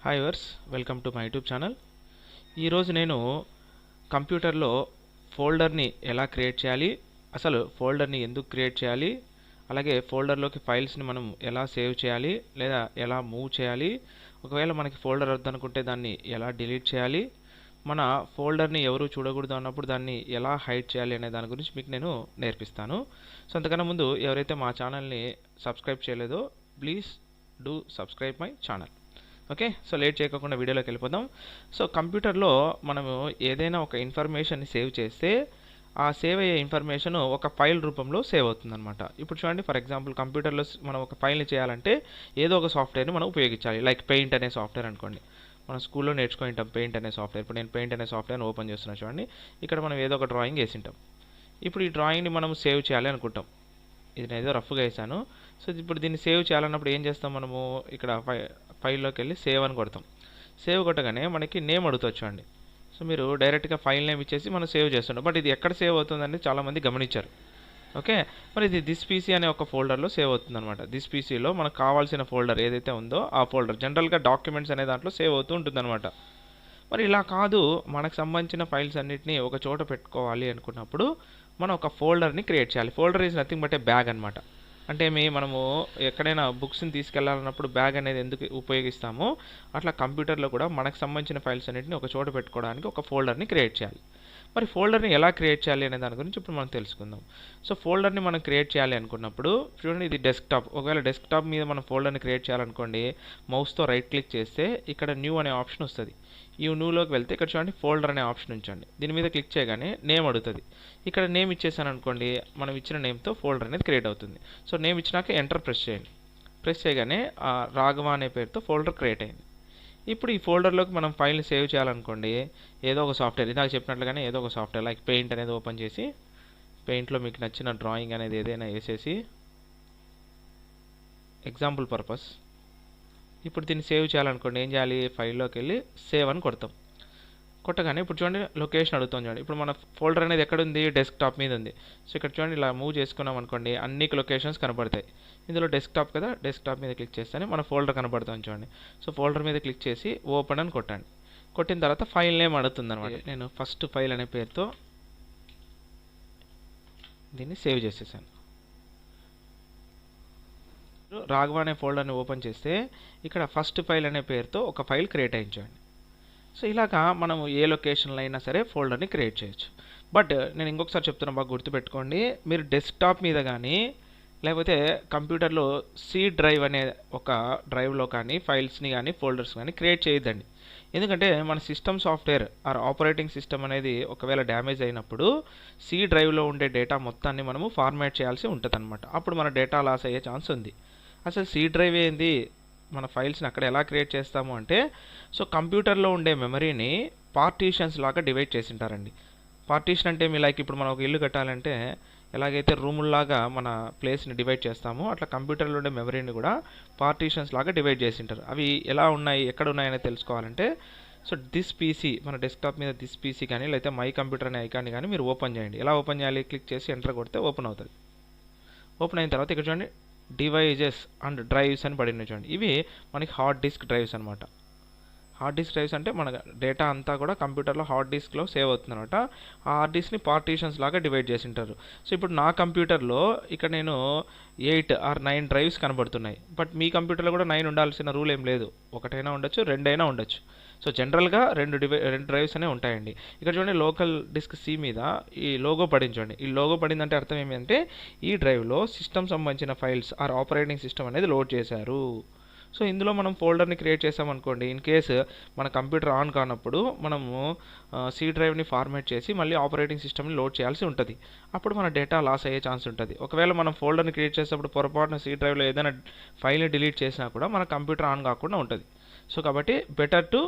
Hi viewers welcome to my YouTube channel. ఈరోజు నేను కంప్యూటర్లో ఫోల్డర్ని ఎలా క్రియేట్ చేయాలి, అసలు ఫోల్డర్ని ఎందుకు క్రియేట్ చేయాలి, అలాగే ఫోల్డర్లోకి ఫైల్స్ని మనం ఎలా సేవ్ చేయాలి లేదా ఎలా మూవ్ చేయాలి, ఒకవేళ మనకి ఫోల్డర్ వద్దనుకుంటే దాన్ని ఎలా డిలీట్ చేయాలి, మన ఫోల్డర్ని ఎవరు చూడకూడదు అన్నప్పుడు దాన్ని ఎలా హైడ్ చేయాలి అనే దాని గురించి మీకు నేను నేర్పిస్తాను. సో అంతకన్నా ముందు ఎవరైతే మా ఛానల్ని సబ్స్క్రైబ్ చేయలేదో please do subscribe my channel. Okay, so late చేయకుండా వీడియోలోకి వెళ్ళిపోదాం. సో కంప్యూటర్లో మనము ఏదైనా ఒక ఇన్ఫర్మేషన్ని సేవ్ చేస్తే ఆ సేవ్ అయ్యే ఇన్ఫర్మేషన్ ఒక ఫైల్ రూపంలో సేవ్ అవుతుందన్నమాట. ఇప్పుడు చూడండి, ఫర్ ఎగ్జాంపుల్ కంప్యూటర్లో మనం ఒక ఫైల్ని చేయాలంటే ఏదో ఒక సాఫ్ట్వేర్ని మనం ఉపయోగించాలి. లైక్ పెయింట్ అనే సాఫ్ట్వేర్ అనుకోండి, మనం స్కూల్లో నేర్చుకుంటాం పెయింట్ అనే సాఫ్ట్వేర్. ఇప్పుడు నేను పెయింట్ అనే సాఫ్ట్వేర్ని ఓపెన్ చేస్తున్నాను. చూడండి, ఇక్కడ మనం ఏదో ఒక డ్రాయింగ్ వేసింటాం. ఇప్పుడు ఈ డ్రాయింగ్ని మనం సేవ్ చేయాలి అనుకుంటాం. ఇది నేను ఏదో రఫ్గా వేసాను. సో ఇప్పుడు దీన్ని సేవ్ చేయాలన్నప్పుడు ఏం చేస్తాం, మనము ఇక్కడ ఫైల్లోకి వెళ్ళి సేవ్ అని కొడతాం. సేవ్ కొట్టగానే మనకి నేమ్ అడుగుతుంది చూడండి. సో మీరు డైరెక్ట్గా ఫైల్ నేమ్ ఇచ్చేసి మనం సేవ్ చేస్తుంటాం. బట్ ఇది ఎక్కడ సేవ్ అవుతుందని చాలామంది గమనించారు. ఓకే, మరి ఇది దిస్ పీసీ అనే ఒక ఫోల్డర్లో సేవ్ అవుతుందన్నమాట. దిస్ పీసీలో మనకు కావాల్సిన ఫోల్డర్ ఏదైతే ఉందో ఆ ఫోల్డర్ జనరల్గా డాక్యుమెంట్స్ అనే దాంట్లో సేవ్ అవుతూ ఉంటుందన్నమాట. మరి ఇలా కాదు, మనకు సంబంధించిన ఫైల్స్ అన్నిటినీ ఒక చోట పెట్టుకోవాలి అనుకున్నప్పుడు మనం ఒక ఫోల్డర్ని క్రియేట్ చేయాలి. Folder is nothing but A bag అనమాట. అంటే మనము ఎక్కడైనా బుక్స్ని తీసుకెళ్లాలన్నప్పుడు బ్యాగ్ అనేది ఎందుకు ఉపయోగిస్తామో అట్లా కంప్యూటర్లో కూడా మనకు సంబంధించిన ఫైల్స్ అన్నిటిని ఒక చోట పెట్టుకోవడానికి ఒక ఫోల్డర్ని క్రియేట్ చేయాలి. మరి ఫోల్డర్ని ఎలా క్రియేట్ చేయాలి అనే దాని గురించి ఇప్పుడు మనం తెలుసుకుందాం. సో ఫోల్డర్ని మనం క్రియేట్ చేయాలి అనుకున్నప్పుడు చూడండి, ఇది డెస్క్టాప్. ఒకవేళ డెస్క్టాప్ మీద మనం ఫోల్డర్ని క్రియేట్ చేయాలనుకోండి, మౌస్తో రైట్ క్లిక్ చేస్తే ఇక్కడ న్యూ అనే ఆప్షన్ వస్తుంది. ఈ న్యూలోకి వెళ్తే ఇక్కడ చూడండి ఫోల్డర్ అనే ఆప్షన్ ఉంచండి. దీని మీద క్లిక్ చేయగానే నేమ్ అడుగుతుంది. ఇక్కడ నేమ్ ఇచ్చేసాను అనుకోండి, మనం ఇచ్చిన నేమ్తో ఫోల్డర్ అనేది క్రియేట్ అవుతుంది. సో నేమ్ ఇచ్చినాక ఎంటర్ ప్రెస్ చేయండి. ప్రెస్ చేయగానే రాఘవ అనే పేరుతో ఫోల్డర్ క్రియేట్ అయింది. ఇప్పుడు ఈ ఫోల్డర్లోకి మనం ఫైల్ని సేవ్ చేయాలనుకోండి, ఏదో ఒక సాఫ్ట్వేర్, ఇందాక చెప్పినట్లుగానే ఏదో ఒక సాఫ్ట్వేర్ లైక్ పెయింట్ అనేది ఓపెన్ చేసి పెయింట్లో మీకు నచ్చిన డ్రాయింగ్ అనేది ఏదైనా వేసేసి ఎగ్జాంపుల్ పర్పస్ ఇప్పుడు దీన్ని సేవ్ చేయాలనుకోండి, ఏం చేయాలి, ఫైల్లోకి వెళ్ళి సేవ్ అని కొడతాం. కొట్టగానే ఇప్పుడు చూడండి లొకేషన్ అడుగుతాం. చూడండి, ఇప్పుడు మన ఫోల్డర్ అనేది ఎక్కడ ఉంది, డెస్క్టాప్ మీద ఉంది. సో ఇక్కడ చూడండి ఇలా మూవ్ చేసుకున్నాం అనుకోండి, అన్ని లొకేషన్స్ కనబడతాయి. ఇందులో డెస్క్టాప్ కదా, డెస్క్టాప్ మీద క్లిక్ చేస్తేనే మన ఫోల్డర్ కనబడుతుంది చూడండి. సో ఫోల్డర్ మీద క్లిక్ చేసి ఓపెన్ అని కొట్టండి. కొట్టిన తర్వాత ఫైల్ నేమ్ అడుగుతుంది అనమాట. నేను ఫస్ట్ ఫైల్ అనే పేరుతో దీన్ని సేవ్ చేసేసాను. రాఘవ అనే ఫోల్డర్ని ఓపెన్ చేస్తే ఇక్కడ ఫస్ట్ ఫైల్ అనే పేరుతో ఒక ఫైల్ క్రియేట్ అయ్యించండి. సో ఇలాగా మనం ఏ లొకేషన్లో అయినా సరే ఫోల్డర్ని క్రియేట్ చేయొచ్చు. బట్ నేను ఇంకొకసారి చెప్తున్నా, బాగా గుర్తుపెట్టుకోండి, మీరు డెస్క్టాప్ మీద కానీ లేకపోతే కంప్యూటర్లో సి డ్రైవ్ అనే ఒక డ్రైవ్లో కానీ ఫైల్స్ని కానీ ఫోల్డర్స్ కానీ క్రియేట్ చేయొద్దండి. ఎందుకంటే మన system software or operating system అనేది ఒకవేళ డ్యామేజ్ అయినప్పుడు సి డ్రైవ్లో ఉండే డేటా మొత్తాన్ని మనము ఫార్మాట్ చేయాల్సి ఉంటుంది అనమాట. అప్పుడు మన డేటా లాస్ అయ్యే ఛాన్స్ ఉంది. అసలు సి డ్రైవ్ ఏంది, మన ఫైల్స్ని అక్కడ ఎలా క్రియేట్ చేస్తాము అంటే, సో కంప్యూటర్లో ఉండే మెమరీని పార్టీషన్స్ లాగా డివైడ్ చేసి ఉంటారండి. పార్టీషన్ అంటే మీ లైక్ ఇప్పుడు మనం ఒక ఇల్లు కట్టాలంటే ఎలాగైతే రూముల్లాగా మన ప్లేస్ని డివైడ్ చేస్తామో అట్లా కంప్యూటర్లో ఉండే మెమరీని కూడా పార్టీషన్స్ లాగా డివైడ్ చేసి ఉంటారు. అవి ఎలా ఉన్నాయి, ఎక్కడ ఉన్నాయని తెలుసుకోవాలంటే సో దిస్ పీసీ, మన డెస్క్టాప్ మీద దిస్ పీసీ కానీ లేకపోతే మై కంప్యూటర్ అనే ఐకాన్ని కానీ మీరు ఓపెన్ చేయండి. ఎలా ఓపెన్ చేయాలి, క్లిక్ చేసి ఎంటర్ కొడితే ఓపెన్ అవుతుంది. ఓపెన్ అయిన తర్వాత ఇక్కడ చూడండి డివైజెస్ అండ్ డ్రైవ్స్ అని పడిన చూడండి, ఇవి మనకి హార్డ్ డిస్క్ డ్రైవ్స్ అనమాట. హార్డ్ డిస్క్ డ్రైవ్స్ అంటే మన డేటా అంతా కూడా కంప్యూటర్లో హార్డ్ డిస్క్లో సేవ్ అవుతుంది అనమాట. ఆ హార్డ్ డిస్క్ని పార్టీషన్స్ లాగా డివైడ్ చేసి ఉంటారు. సో ఇప్పుడు నా కంప్యూటర్లో ఇక్కడ నేను 8 ఆర్ 9 డ్రైవ్స్ కనబడుతున్నాయి. బట్ మీ కంప్యూటర్లో కూడా 9 ఉండాల్సిన రూల్ ఏం లేదు, ఒకటైనా ఉండొచ్చు, రెండైనా ఉండొచ్చు. సో జనరల్గా రెండు డ్రైవ్స్ అనే ఉంటాయండి. ఇక్కడ చూడండి లోకల్ డిస్క్ సి మీద ఈ లోగో పడించండి. ఈ లోగో పడిందంటే అర్థం ఏమంటే ఈ డ్రైవ్లో సిస్టమ్ సంబంధించిన ఫైల్స్ ఆర్ ఆపరేటింగ్ సిస్టమ్ అనేది లోడ్ చేశారు. సో ఇందులో మనం ఫోల్డర్ని క్రియేట్ చేసామనుకోండి, ఇన్ కేసు మన కంప్యూటర్ ఆన్ కానప్పుడు మనము సి డ్రైవ్ని ఫార్మాట్ చేసి మళ్ళీ ఆపరేటింగ్ సిస్టమ్ని లోడ్ చేయాల్సి ఉంటుంది. అప్పుడు మన డేటా లాస్ అయ్యే ఛాన్స్ ఉంటుంది. ఒకవేళ మనం ఫోల్డర్ని క్రియేట్ చేసేటప్పుడు పొరపాటున సి డ్రైవ్లో ఏదైనా ఫైల్ని డిలీట్ చేసినా కూడా మన కంప్యూటర్ ఆన్ కాకుండా ఉంటుంది. సో కాబట్టి better to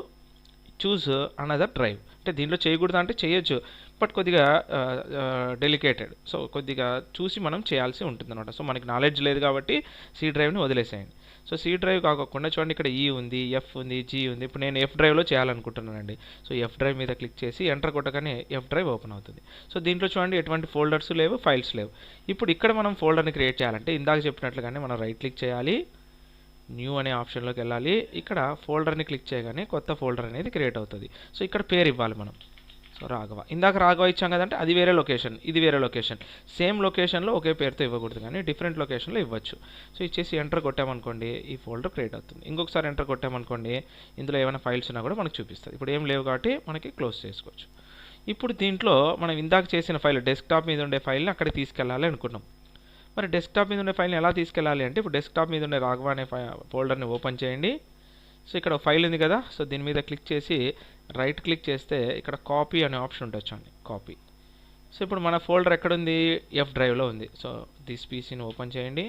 choose another drive. అంటే దీంట్లో చేయకూడదు అంటే చేయొచ్చు, బట్ కొద్దిగా డెలికేటెడ్. సో కొద్దిగా చూసి మనం చేయాల్సి ఉంటుంది అనమాట. సో మనకి నాలెడ్జ్ లేదు కాబట్టి సి డ్రైవ్ని వదిలేసేయండి. సో సి డ్రైవ్ కాకుండా చూడండి ఇక్కడ ఈ ఉంది, ఎఫ్ ఉంది, జీ ఉంది. ఇప్పుడు నేను ఎఫ్ డ్రైవ్లో చేయాలనుకుంటున్నానండి. సో ఎఫ్ డ్రైవ్ మీద క్లిక్ చేసి ఎంటర్ కొట్టగానే ఎఫ్ డ్రైవ్ ఓపెన్ అవుతుంది. సో దీంట్లో చూడండి ఎటువంటి ఫోల్డర్స్ లేవు, ఫైల్స్ లేవు. ఇప్పుడు ఇక్కడ మనం ఫోల్డర్ని క్రియేట్ చేయాలంటే ఇందాక చెప్పినట్లుగానే మనం రైట్ క్లిక్ చేయాలి, న్యూ అనే ఆప్షన్లోకి వెళ్ళాలి. ఇక్కడ ఫోల్డర్ని క్లిక్ చేయగానే కొత్త ఫోల్డర్ అనేది క్రియేట్ అవుతుంది. సో ఇక్కడ పేరు ఇవ్వాలి మనం. సో రాఘవ, ఇందాక రాఘవ ఇచ్చాం కదంటే అది వేరే లొకేషన్, ఇది వేరే లొకేషన్. సేమ్ లొకేషన్లో ఒకే పేరుతో ఇవ్వకూడదు, కానీ డిఫరెంట్ లొకేషన్లో ఇవ్వచ్చు. సో ఇచ్చేసి ఎంటర్ కొట్టామనుకోండి ఈ ఫోల్డర్ క్రియేట్ అవుతుంది. ఇంకొకసారి ఎంటర్ కొట్టామనుకోండి ఇందులో ఏమైనా ఫైల్స్ ఉన్నా కూడా మనకు చూపిస్తుంది. ఇప్పుడు ఏం లేవు కాబట్టి మనకి క్లోజ్ చేసుకోవచ్చు. ఇప్పుడు దీంట్లో మనం ఇందాక చేసిన ఫైల్ డెస్క్టాప్ మీద ఉండే ఫైల్ని అక్కడికి తీసుకెళ్ళాలి అనుకున్నాం. మరి డెస్క్టాప్ మీద ఉండే ఫైల్ని ఎలా తీసుకెళ్ళాలి అంటే ఇప్పుడు డెస్క్టాప్ మీద ఉండే రాఘవ అనే ఫోల్డర్ని ఓపెన్ చేయండి. సో ఇక్కడ ఫైల్ ఉంది కదా, సో దీని మీద క్లిక్ చేసి రైట్ క్లిక్ చేస్తే ఇక్కడ కాపీ అనే ఆప్షన్ ఉంటుంది చూడండి, కాపీ. సో ఇప్పుడు మన ఫోల్డర్ ఎక్కడుంది, ఎఫ్ డ్రైవ్లో ఉంది. సో దిస్ పీసీని ఓపెన్ చేయండి,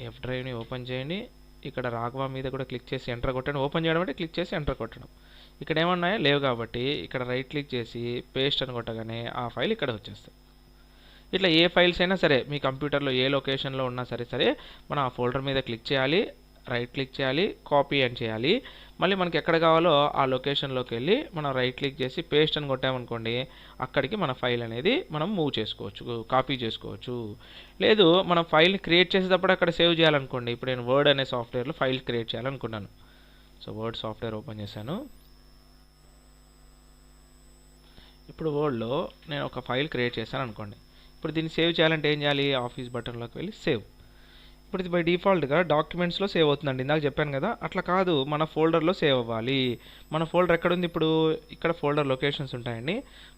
ఎఫ్ డ్రైవ్ని ఓపెన్ చేయండి. ఇక్కడ రాఘవ మీద కూడా క్లిక్ చేసి ఎంటర్ కొట్టండి. ఓపెన్ చేయడం అంటే క్లిక్ చేసి ఎంటర్ కొట్టడం. ఇక్కడ ఏమన్నాయో లేవు కాబట్టి ఇక్కడ రైట్ క్లిక్ చేసి పేస్ట్ అని కొట్టగానే ఆ ఫైల్ ఇక్కడ వచ్చేస్తుంది. ఇట్లా ఏ ఫైల్స్ అయినా సరే మీ కంప్యూటర్లో ఏ లొకేషన్లో ఉన్నా సరే మనం ఆ ఫోల్డర్ మీద క్లిక్ చేయాలి, రైట్ క్లిక్ చేయాలి, కాపీ అని చేయాలి. మళ్ళీ మనకి ఎక్కడ కావాలో ఆ లొకేషన్లోకి వెళ్ళి మనం రైట్ క్లిక్ చేసి పేస్ట్ అని కొట్టామనుకోండి అక్కడికి మన ఫైల్ అనేది మనం మూవ్ చేసుకోవచ్చు, కాపీ చేసుకోవచ్చు. లేదు మనం ఫైల్ని క్రియేట్ చేసేటప్పుడు అక్కడ సేవ్ చేయాలనుకోండి. ఇప్పుడు నేను వర్డ్ అనే సాఫ్ట్వేర్లో ఫైల్ క్రియేట్ చేయాలనుకున్నాను. సో వర్డ్ సాఫ్ట్వేర్ ఓపెన్ చేశాను. ఇప్పుడు వర్డ్లో నేను ఒక ఫైల్ క్రియేట్ చేశాను అనుకోండి. ఇప్పుడు దీన్ని సేవ్ చేయాలంటే ఏం చేయాలి, ఆఫీస్ బటన్లోకి వెళ్ళి సేవ్. ఇప్పుడు ఇది బై డిఫాల్ట్గా డాక్యుమెంట్స్లో సేవ్ అవుతుందండి, ఇందాక చెప్పాను కదా. అట్లా కాదు, మన ఫోల్డర్లో సేవ్ అవ్వాలి. మన ఫోల్డర్ ఎక్కడుంది, ఇప్పుడు ఇక్కడ ఫోల్డర్ లొకేషన్స్ ఉంటాయండి.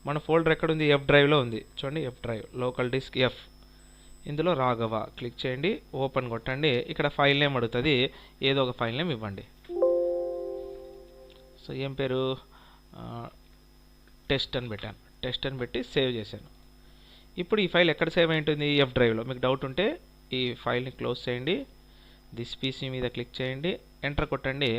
మన ఫోల్డర్ ఎక్కడుంది, ఎఫ్ డ్రైవ్లో ఉంది చూడండి, F drive local disc F. ఇందులో రాఘవ క్లిక్ చేయండి, ఓపెన్ కొట్టండి. ఇక్కడ ఫైల్ నేమ్ అడుగుతుంది, ఏదో ఒక ఫైల్ నేమ్ ఇవ్వండి. సో ఏం పేరు, టెస్ట్ అని పెట్టాను, టెస్ట్ అని పెట్టి సేవ్ చేశాను. ఇప్పుడు ఈ ఫైల్ ఎక్కడ సేవ్ అయి ఉంటుంది, ఎఫ్ డ్రైవ్లో. మీకు డౌట్ ఉంటే ఈ ఫైల్ని క్లోజ్ చేయండి, దిస్ పీసీ మీద క్లిక్ చేయండి, ఎంటర్ కొట్టండి.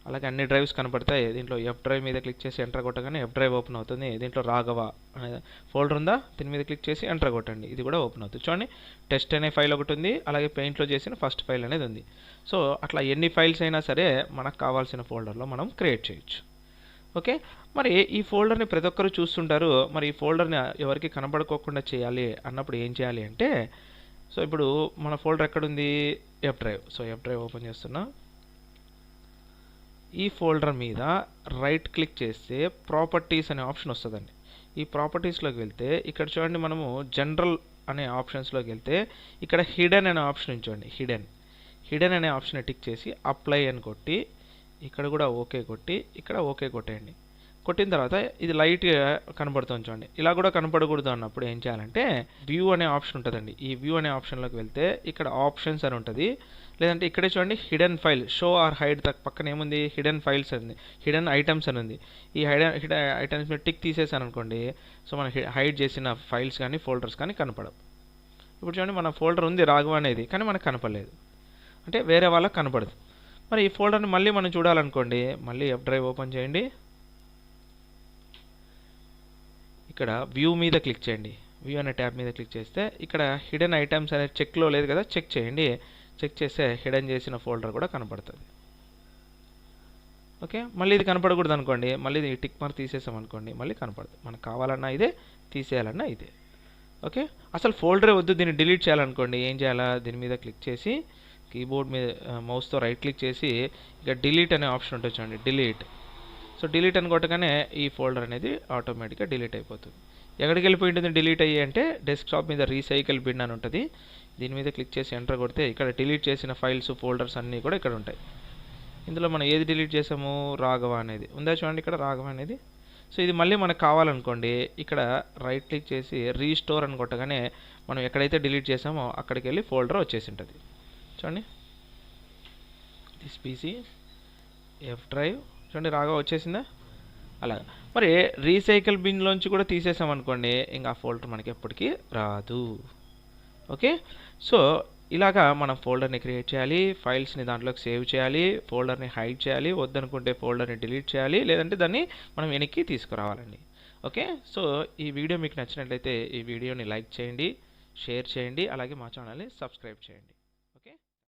అలాగే అన్ని డ్రైవ్స్ కనపడతాయి. దీంట్లో ఎఫ్ డ్రైవ్ మీద క్లిక్ చేసి ఎంటర్ కొట్టగానే ఎఫ్ డ్రైవ్ ఓపెన్ అవుతుంది. దీంట్లో రాఘవ అనే ఫోల్డర్ ఉందా, దీని మీద క్లిక్ చేసి ఎంటర్ కొట్టండి, ఇది కూడా ఓపెన్ అవుతుంది. చూడండి టెస్ట్ అనే ఫైల్ ఒకటి ఉంది, అలాగే పెయింట్లో చేసిన ఫస్ట్ ఫైల్ అనేది ఉంది. సో అట్లా ఎన్ని ఫైల్స్ అయినా సరే మనకు కావాల్సిన ఫోల్డర్లో మనం క్రియేట్ చేయొచ్చు. ఓకే, మరి ఈ ఫోల్డర్ని ప్రతి ఒక్కరు చూస్తుంటారు. మరి ఈ ఫోల్డర్ని ఎవరికి కనబడుకోకుండా చేయాలి అన్నప్పుడు ఏం చేయాలి అంటే, సో ఇప్పుడు మన ఫోల్డర్ ఎక్కడుంది, F drive. So F drive open చేస్తున్నా. ఈ ఫోల్డర్ మీద రైట్ క్లిక్ చేస్తే ప్రాపర్టీస్ అనే ఆప్షన్ వస్తుందండి. ఈ ప్రాపర్టీస్లోకి వెళ్తే ఇక్కడ చూడండి, మనము జనరల్ అనే ఆప్షన్స్లోకి వెళ్తే ఇక్కడ హిడెన్ అనే ఆప్షన్ ఉంచండి. హిడెన్ అనే ఆప్షన్ టిక్ చేసి అప్లై అని కొట్టి ఇక్కడ కూడా ఓకే కొట్టి ఇక్కడ ఓకే కొట్టేయండి. కొట్టిన తర్వాత ఇది లైట్గా కనబడుతుంది చూడండి. ఇలా కూడా కనపడకూడదు అన్నప్పుడు ఏం చేయాలంటే వ్యూ అనే ఆప్షన్ ఉంటుందండి. ఈ వ్యూ అనే ఆప్షన్లోకి వెళ్తే ఇక్కడ ఆప్షన్స్ అని ఉంటుంది. లేదంటే ఇక్కడే చూడండి hidden file, show or hide పక్కన ఏముంది, హిడెన్ ఫైల్స్ అని, హిడెన్ ఐటమ్స్ అని ఉంది. ఈ హిడెన్ ఐటమ్స్ మీద టిక్ తీసేసాను అనుకోండి, సో మనం హైడ్ చేసిన ఫైల్స్ కానీ ఫోల్డర్స్ కానీ కనపడవు. ఇప్పుడు చూడండి మన ఫోల్డర్ ఉంది రాఘవ అనేది, కానీ మనకు కనపడలేదు, అంటే వేరే వాళ్ళకి కనపడదు. మరి ఈ ఫోల్డర్ని మళ్ళీ మనం చూడాలనుకోండి, మళ్ళీ ఎఫ్ డ్రైవ్ ఓపెన్ చేయండి. ఇక్కడ వ్యూ మీద క్లిక్ చేయండి, వ్యూ అనే ట్యాబ్ మీద క్లిక్ చేస్తే ఇక్కడ హిడెన్ ఐటమ్స్ అనే చెక్లో లేదు కదా, చెక్ చేయండి. చెక్ చేస్తే హిడెన్ చేసిన ఫోల్డర్ కూడా కనపడుతుంది. ఓకే, మళ్ళీ ఇది కనపడకూడదు అనుకోండి, మళ్ళీ ఇది టిక్ మార్క్ తీసేసాం అనుకోండి, మళ్ళీ కనపడదు. మనకు కావాలన్నా ఇదే, తీసేయాలన్నా ఇదే. ఓకే, అసలు ఫోల్డరే వద్దు, దీన్ని డిలీట్ చేయాలనుకోండి ఏం చేయాలా, దీని మీద క్లిక్ చేసి కీబోర్డ్ మీద మౌస్తో రైట్ క్లిక్ చేసి ఇక డిలీట్ అనే ఆప్షన్ ఉంటుంది చూడండి, డిలీట్. సో డిలీట్ అని కొట్టగానే ఈ ఫోల్డర్ అనేది ఆటోమేటిక్గా డిలీట్ అయిపోతుంది. ఎక్కడికి వెళ్ళిపోయి ఉంటుంది డిలీట్ అయ్యి అంటే, డెస్క్టాప్ మీద రీసైకిల్ బిన్ అని ఉంటుంది. దీని మీద క్లిక్ చేసి ఎంటర్ కొడితే ఇక్కడ డిలీట్ చేసిన ఫైల్స్ ఫోల్డర్స్ అన్నీ కూడా ఇక్కడ ఉంటాయి. ఇందులో మనం ఏది డిలీట్ చేసాము, రాఘవ అనేది ఉందా చూడండి, ఇక్కడ రాఘవ అనేది. సో ఇది మళ్ళీ మనకు కావాలనుకోండి ఇక్కడ రైట్ క్లిక్ చేసి రీస్టోర్ అని కొట్టగానే మనం ఎక్కడైతే డిలీట్ చేసామో అక్కడికి వెళ్ళి ఫోల్డర్ వచ్చేసి ఉంటుంది చూడండి. దిస్ పీసీ ఎఫ్ డ్రైవ్ చూడండి, రాఘవ వచ్చేసిందా. అలా మరి రీసైకిల్ బిన్లోంచి కూడా తీసేసాం అనుకోండి, ఇంకా ఆ ఫోల్డర్ మనకి ఎప్పటికీ రాదు. ఓకే, సో ఇలాగా మనం ఫోల్డర్ని క్రియేట్ చేయాలి, ఫైల్స్ని దాంట్లోకి సేవ్ చేయాలి, ఫోల్డర్ని హైడ్ చేయాలి, వద్దనుకుంటే ఫోల్డర్ని డిలీట్ చేయాలి, లేదంటే దాన్ని మనం వెనక్కి తీసుకురావాలండి. ఓకే, సో ఈ వీడియో మీకు నచ్చినట్లయితే ఈ వీడియోని లైక్ చేయండి, షేర్ చేయండి, అలాగే మా ఛానల్ని సబ్స్క్రైబ్ చేయండి.